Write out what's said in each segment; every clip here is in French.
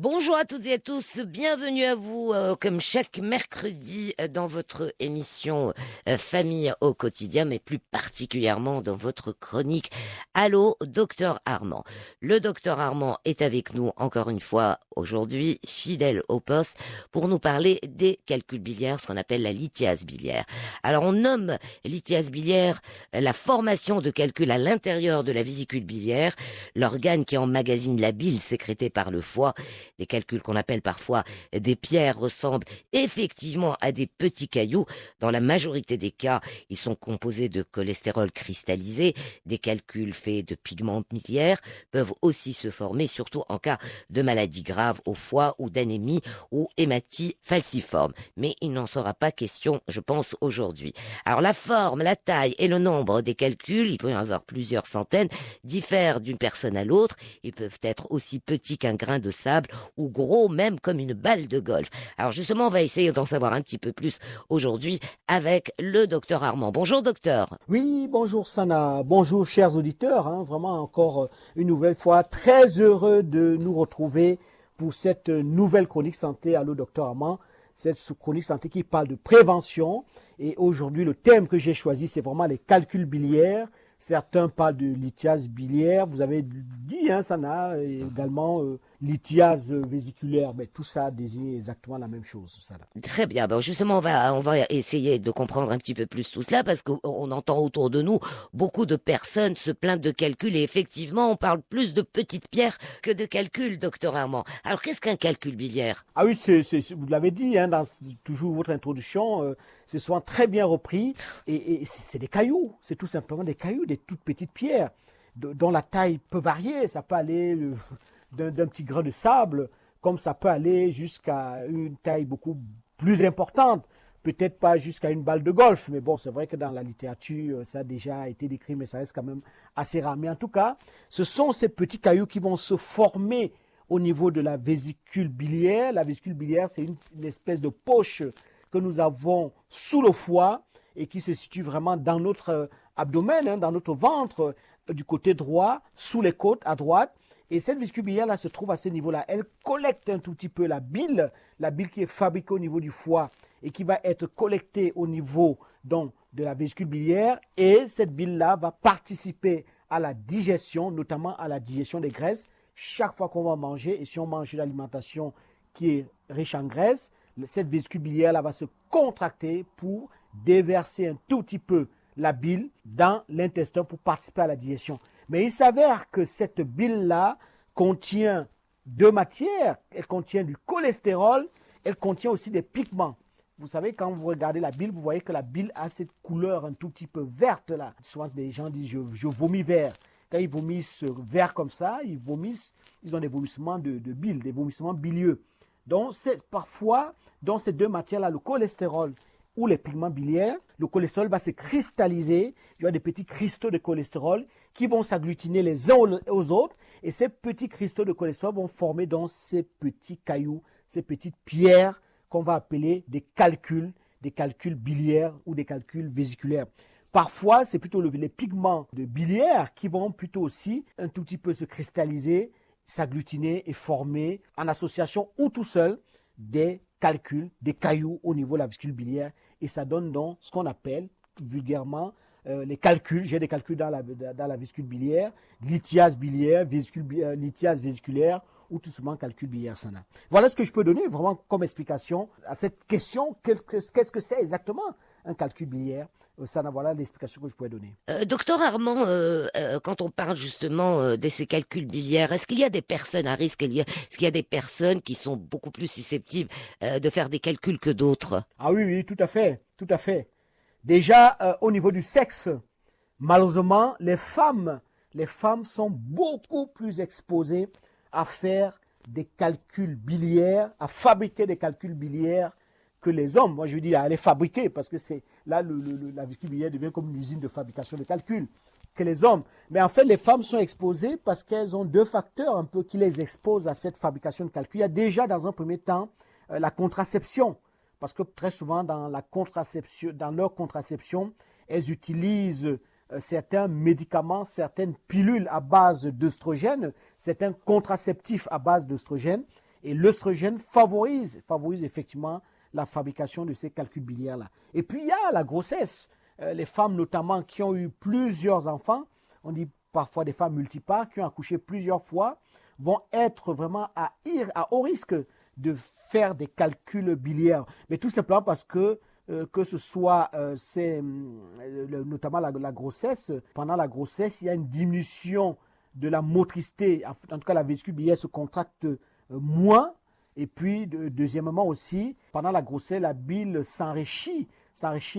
Bonjour à toutes et à tous, bienvenue à vous comme chaque mercredi dans votre émission Famille au quotidien, mais plus particulièrement dans votre chronique Allô Docteur Armand. Le Docteur Armand est avec nous encore une fois aujourd'hui, fidèle au poste, pour nous parler des calculs biliaires, ce qu'on appelle la lithiase biliaire. Alors on nomme lithiase biliaire la formation de calculs à l'intérieur de la vésicule biliaire, l'organe qui emmagasine la bile sécrétée par le foie. Les calculs qu'on appelle parfois des pierres ressemblent effectivement à des petits cailloux. Dans la majorité des cas, ils sont composés de cholestérol cristallisé. Des calculs faits de pigments biliaires peuvent aussi se former, surtout en cas de maladie grave au foie ou d'anémie ou hématie falciforme. Mais il n'en sera pas question, je pense, aujourd'hui. Alors la forme, la taille et le nombre des calculs, il peut y en avoir plusieurs centaines, diffèrent d'une personne à l'autre. Ils peuvent être aussi petits qu'un grain de sable ou gros même comme une balle de golf. Alors justement, on va essayer d'en savoir un petit peu plus aujourd'hui avec le docteur Armand. Bonjour docteur. Oui, bonjour Sana, bonjour chers auditeurs, vraiment encore une nouvelle fois, très heureux de nous retrouver pour cette nouvelle chronique santé Allô Docteur Armand, cette chronique santé qui parle de prévention. Et aujourd'hui, le thème que j'ai choisi, c'est vraiment les calculs biliaires. Certains parlent de lithiase biliaire, vous avez dit, Sana, et également lithiase vésiculaire, mais tout ça désigne exactement la même chose, Sana. Très bien. Bon, justement, on va essayer de comprendre un petit peu plus tout cela parce qu'on entend autour de nous beaucoup de personnes se plaindre de calculs et effectivement, on parle plus de petites pierres que de calculs, docteur Armand. Alors, qu'est-ce qu'un calcul biliaire? Ah oui, vous l'avez dit, dans toujours votre introduction, c'est souvent très bien repris. Et c'est des cailloux, c'est tout simplement des cailloux, des toutes petites pierres dont la taille peut varier. Ça peut aller d'un petit grain de sable, comme ça peut aller jusqu'à une taille beaucoup plus importante. Peut-être pas jusqu'à une balle de golf, mais bon, c'est vrai que dans la littérature, ça a déjà été décrit, mais ça reste quand même assez rare. Mais en tout cas, ce sont ces petits cailloux qui vont se former au niveau de la vésicule biliaire. La vésicule biliaire, c'est une espèce de poche que nous avons sous le foie et qui se situe vraiment dans notre abdomen, dans notre ventre, du côté droit, sous les côtes à droite. Et cette vésicule biliaire-là se trouve à ce niveau-là. Elle collecte un tout petit peu la bile qui est fabriquée au niveau du foie et qui va être collectée au niveau donc, de la vésicule biliaire. Et cette bile-là va participer à la digestion, notamment à la digestion des graisses. Chaque fois qu'on va manger, et si on mange une alimentation qui est riche en graisse, cette vésicule biliaire va se contracter pour déverser un tout petit peu la bile dans l'intestin pour participer à la digestion. Mais il s'avère que cette bile-là contient deux matières. Elle contient du cholestérol, elle contient aussi des pigments. Vous savez, quand vous regardez la bile, vous voyez que la bile a cette couleur un tout petit peu verte là. Souvent, des gens disent je vomis vert. Quand ils vomissent vert comme ça, ils ont des vomissements de bile, des vomissements bilieux. Donc, parfois, dans ces deux matières-là, le cholestérol ou les pigments biliaires, le cholestérol va se cristalliser. Il y a des petits cristaux de cholestérol qui vont s'agglutiner les uns aux autres. Et ces petits cristaux de cholestérol vont former dans ces petits cailloux, ces petites pierres qu'on va appeler des calculs biliaires ou des calculs vésiculaires. Parfois, c'est plutôt les pigments de biliaire qui vont plutôt aussi un tout petit peu se cristalliser, s'agglutiner et former en association ou tout seul des calculs, des cailloux au niveau de la vésicule biliaire. Et ça donne donc ce qu'on appelle vulgairement les calculs. J'ai des calculs dans la vésicule biliaire, lithiase biliaire, lithiase vésiculaire ou tout simplement calcul biliaire sana. Voilà ce que je peux donner vraiment comme explication à cette question. Qu'est-ce que c'est exactement un calcul biliaire? Sana, voilà l'explication que je pourrais donner. Docteur Armand, quand on parle justement de ces calculs biliaires, est-ce qu'il y a des personnes à risque? Est-ce qu'il y a des personnes qui sont beaucoup plus susceptibles de faire des calculs que d'autres? Ah oui, oui, tout à fait, tout à fait. Déjà, au niveau du sexe, malheureusement, les femmes sont beaucoup plus exposées à faire des calculs biliaires, à fabriquer des calculs biliaires que les hommes. Moi, je veux dire à les fabriquer parce que c'est là la vésicule biliaire devient comme une usine de fabrication de calculs que les hommes. Mais en fait, les femmes sont exposées parce qu'elles ont deux facteurs un peu qui les exposent à cette fabrication de calculs. Il y a déjà, dans un premier temps, la contraception. Parce que très souvent, dans leur contraception, elles utilisent certains médicaments, certaines pilules à base d'œstrogène, certains contraceptifs à base d'œstrogène. Et l'œstrogène favorise effectivement la fabrication de ces calculs biliaires-là. Et puis, il y a la grossesse. Les femmes notamment qui ont eu plusieurs enfants, on dit parfois des femmes multipares, qui ont accouché plusieurs fois, vont être vraiment à haut risque de faire des calculs biliaires. Mais tout simplement parce que ce soit notamment la grossesse, pendant la grossesse, il y a une diminution de la motricité. En tout cas, la vésicule biliaire se contracte moins. Et puis, deuxièmement aussi, pendant la grossesse, la bile s'enrichit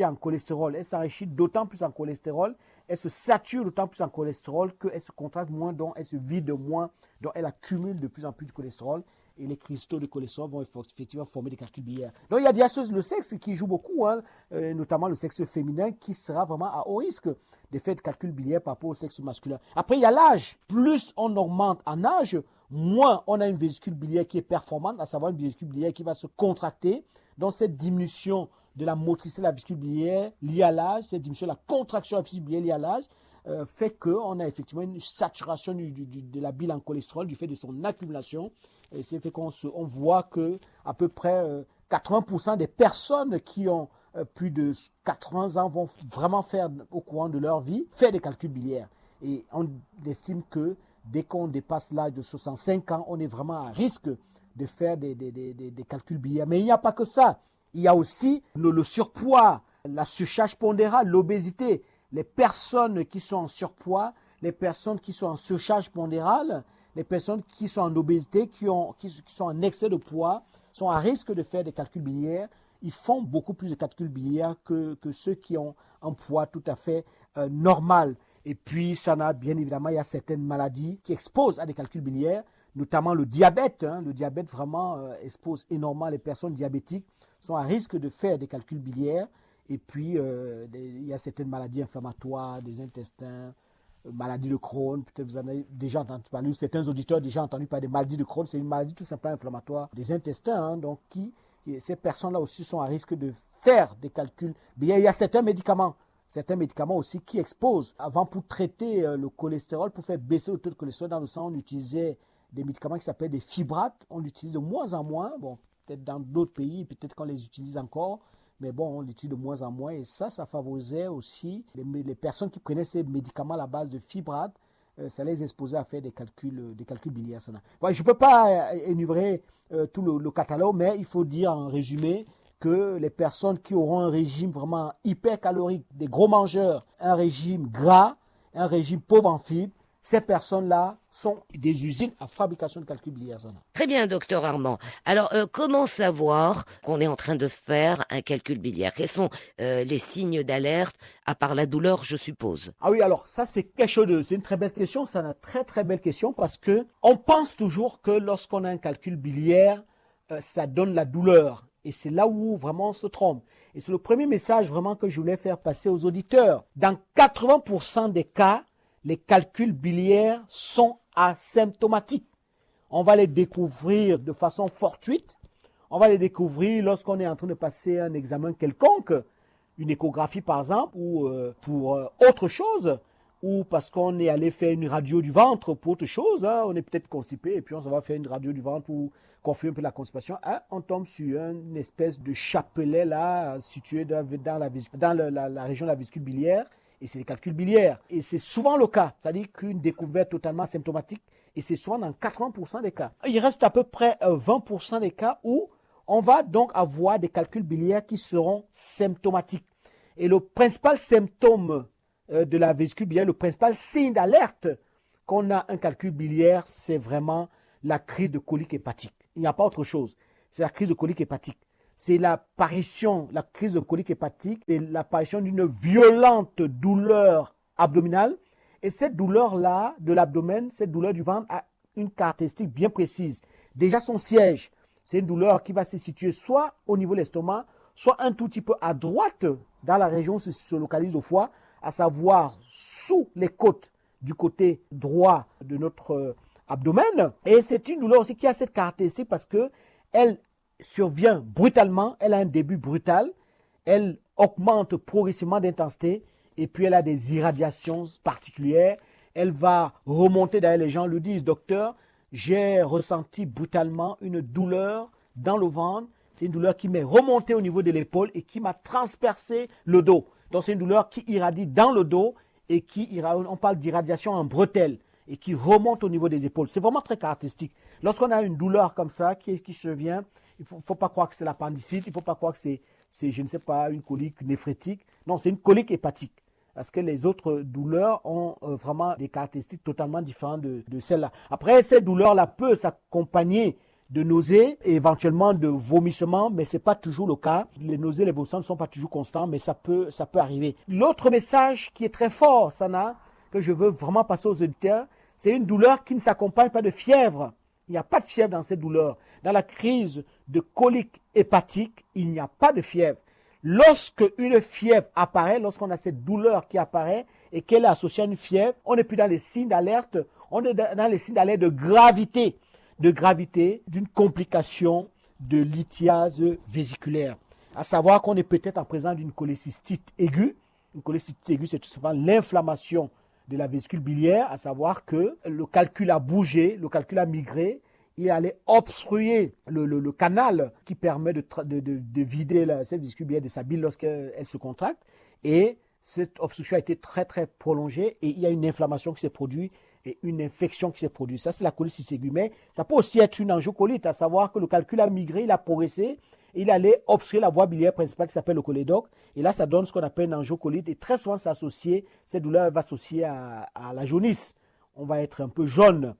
en cholestérol. Elle s'enrichit d'autant plus en cholestérol, elle se sature d'autant plus en cholestérol qu'elle se contracte moins, donc elle se vide moins, donc elle accumule de plus en plus de cholestérol. Et les cristaux de cholestérol vont effectivement former des calculs biliaires. Donc il y a déjà le sexe qui joue beaucoup, notamment le sexe féminin, qui sera vraiment à haut risque de faire des calculs biliaires par rapport au sexe masculin. Après, il y a l'âge. Plus on augmente en âge, moins on a une vésicule biliaire qui est performante, à savoir une vésicule biliaire qui va se contracter. Donc cette diminution de la motricité de la vésicule biliaire liée à l'âge, cette diminution de la contraction de la vésicule biliaire liée à l'âge, fait qu'on a effectivement une saturation de la bile en cholestérol du fait de son accumulation. Et c'est fait qu'on voit que à peu près 80% des personnes qui ont plus de 80 ans vont vraiment faire au courant de leur vie, faire des calculs biliaires. Et on estime que dès qu'on dépasse l'âge de 65 ans, on est vraiment à risque de faire des calculs biliaires. Mais il n'y a pas que ça. Il y a aussi le surpoids, la surcharge pondérale, l'obésité. Les personnes qui sont en surpoids, les personnes qui sont en surcharge pondérale, les personnes qui sont en obésité, qui sont en excès de poids, sont à risque de faire des calculs biliaires. Ils font beaucoup plus de calculs biliaires que ceux qui ont un poids tout à fait normal. Et puis, bien évidemment, il y a certaines maladies qui exposent à des calculs biliaires, notamment le diabète. Le diabète vraiment expose énormément les personnes diabétiques, sont à risque de faire des calculs biliaires. Et puis, il y a certaines maladies inflammatoires des intestins, maladie de Crohn, peut-être vous en avez déjà entendu parler, certains auditeurs ont déjà entendu parler de maladie de Crohn, c'est une maladie tout simplement inflammatoire des intestins, donc ces personnes-là aussi sont à risque de faire des calculs. Mais il y a certains médicaments aussi qui exposent. Avant, pour traiter le cholestérol, pour faire baisser le taux de cholestérol dans le sang, on utilisait des médicaments qui s'appellent des fibrates, on l'utilise de moins en moins, bon, peut-être dans d'autres pays, peut-être qu'on les utilise encore, mais bon, on l'utilise de moins en moins et ça favorisait aussi les personnes qui prenaient ces médicaments à la base de fibrates, ça les exposait à faire des calculs biliaires. Bon, je ne peux pas énumérer tout le catalogue, mais il faut dire en résumé que les personnes qui auront un régime vraiment hypercalorique, des gros mangeurs, un régime gras, un régime pauvre en fibres, ces personnes-là sont des usines à fabrication de calculs biliaires. Très bien, docteur Armand. Alors, comment savoir qu'on est en train de faire un calcul biliaire? Quels sont les signes d'alerte, à part la douleur, je suppose? Ah oui, alors ça c'est c'est une très belle question, c'est une très très belle question parce que on pense toujours que lorsqu'on a un calcul biliaire, ça donne la douleur. Et c'est là où vraiment on se trompe. Et c'est le premier message vraiment que je voulais faire passer aux auditeurs. Dans 80% des cas, les calculs biliaires sont asymptomatiques. On va les découvrir de façon fortuite. On va les découvrir lorsqu'on est en train de passer un examen quelconque, une échographie par exemple, ou pour autre chose, ou parce qu'on est allé faire une radio du ventre pour autre chose. On est peut-être constipé et puis on va faire une radio du ventre pour confirmer un peu la constipation. On tombe sur une espèce de chapelet là, situé dans la région de la vésicule biliaire. Et c'est les calculs biliaires. Et c'est souvent le cas, c'est-à-dire qu'une découverte totalement asymptomatique, et c'est souvent dans 80% des cas. Il reste à peu près 20% des cas où on va donc avoir des calculs biliaires qui seront symptomatiques. Et le principal symptôme de la vésicule biliaire, le principal signe d'alerte qu'on a un calcul biliaire, c'est vraiment la crise de colique hépatique. Il n'y a pas autre chose. C'est la crise de colique hépatique. C'est la crise de colique hépatique et l'apparition d'une violente douleur abdominale. Et cette douleur-là de l'abdomen, cette douleur du ventre a une caractéristique bien précise. Déjà son siège, c'est une douleur qui va se situer soit au niveau de l'estomac, soit un tout petit peu à droite dans la région où se localise le foie, à savoir sous les côtes du côté droit de notre abdomen. Et c'est une douleur aussi qui a cette caractéristique parce que elle survient brutalement, elle a un début brutal, elle augmente progressivement d'intensité et puis elle a des irradiations particulières. Elle va remonter, d'ailleurs les gens le disent, docteur, j'ai ressenti brutalement une douleur dans le ventre. C'est une douleur qui m'est remontée au niveau de l'épaule et qui m'a transpercé le dos. Donc c'est une douleur qui irradie dans le dos et on parle d'irradiation en bretelles et qui remonte au niveau des épaules. C'est vraiment très caractéristique. Lorsqu'on a une douleur comme ça qui se vient, il ne faut pas croire que c'est l'appendicite, il ne faut pas croire que c'est, je ne sais pas, une colique néphrétique. Non, c'est une colique hépatique. Parce que les autres douleurs ont vraiment des caractéristiques totalement différentes de celles-là. Après, ces douleurs-là peuvent s'accompagner de nausées et éventuellement de vomissements, mais ce n'est pas toujours le cas. Les nausées et les vomissements ne sont pas toujours constants, mais ça peut arriver. L'autre message qui est très fort, Sana, que je veux vraiment passer aux auditeurs, c'est une douleur qui ne s'accompagne pas de fièvre. Il n'y a pas de fièvre dans cette douleur. Dans la crise de colique hépatique, il n'y a pas de fièvre. Lorsque une fièvre apparaît, lorsqu'on a cette douleur qui apparaît et qu'elle est associée à une fièvre, on n'est plus dans les signes d'alerte, on est dans les signes d'alerte de gravité d'une complication de lithiase vésiculaire. À savoir qu'on est peut-être en présence d'une cholécystite aiguë. Une cholécystite aiguë, c'est tout simplement l'inflammation de la vésicule biliaire, à savoir que le calcul a bougé, le calcul a migré, il allait obstruer le canal qui permet de vider cette vésicule biliaire de sa bile lorsqu'elle se contracte. Et cette obstruction a été très très prolongée et il y a une inflammation qui s'est produite et une infection qui s'est produite. Ça, c'est la cholécystite aiguë. Mais ça peut aussi être une angiocolite, à savoir que le calcul a migré, il a progressé, et il allait obstruer la voie biliaire principale qui s'appelle le cholédoque. Et là, ça donne ce qu'on appelle une angiocolite. Et très souvent, cette douleur va s'associer à la jaunisse. On va être un peu jaune.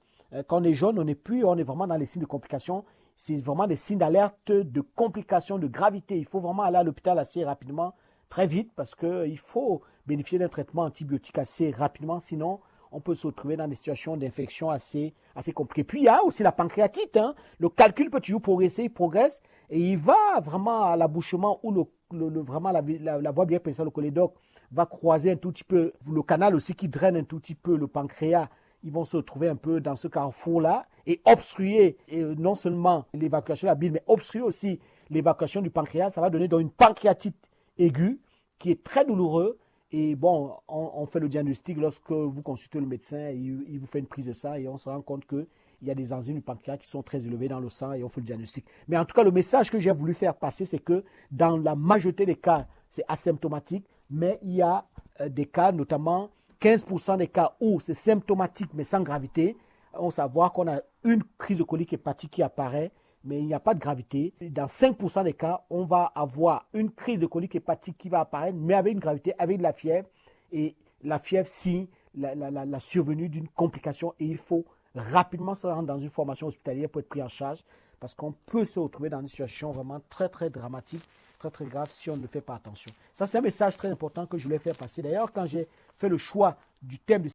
Quand on est jaune, on est vraiment dans les signes de complications. C'est vraiment des signes d'alerte de complications, de gravité. Il faut vraiment aller à l'hôpital assez rapidement, très vite, parce qu'il faut bénéficier d'un traitement antibiotique assez rapidement. Sinon, on peut se retrouver dans des situations d'infection assez compliquées. Puis, il y a aussi la pancréatite. Le calcul peut toujours progresser, il progresse, et il va vraiment à l'abouchement où vraiment la voie biliaire principale, le cholédoque, va croiser un tout petit peu le canal aussi qui draine un tout petit peu le pancréas. Ils vont se retrouver un peu dans ce carrefour-là et obstruer non seulement l'évacuation de la bile, mais obstruer aussi l'évacuation du pancréas. Ça va donner donc une pancréatite aiguë qui est très douloureuse. Et bon, on fait le diagnostic lorsque vous consultez le médecin, il vous fait une prise de sang et on se rend compte qu'il y a des enzymes du pancréas qui sont très élevées dans le sang et on fait le diagnostic. Mais en tout cas, le message que j'ai voulu faire passer, c'est que dans la majorité des cas, c'est asymptomatique, mais il y a des cas, notamment 15% des cas où c'est symptomatique mais sans gravité. On sait savoir qu'on a une crise de colique hépatique qui apparaît, mais il n'y a pas de gravité. Dans 5% des cas, on va avoir une crise de colique hépatique qui va apparaître, mais avec une gravité, avec de la fièvre. Et la fièvre signe la survenue d'une complication et il faut rapidement se rendre dans une formation hospitalière pour être pris en charge parce qu'on peut se retrouver dans une situation vraiment très, très dramatique, très, très grave si on ne fait pas attention. Ça, c'est un message très important que je voulais faire passer. D'ailleurs, quand j'ai fait le choix du thème de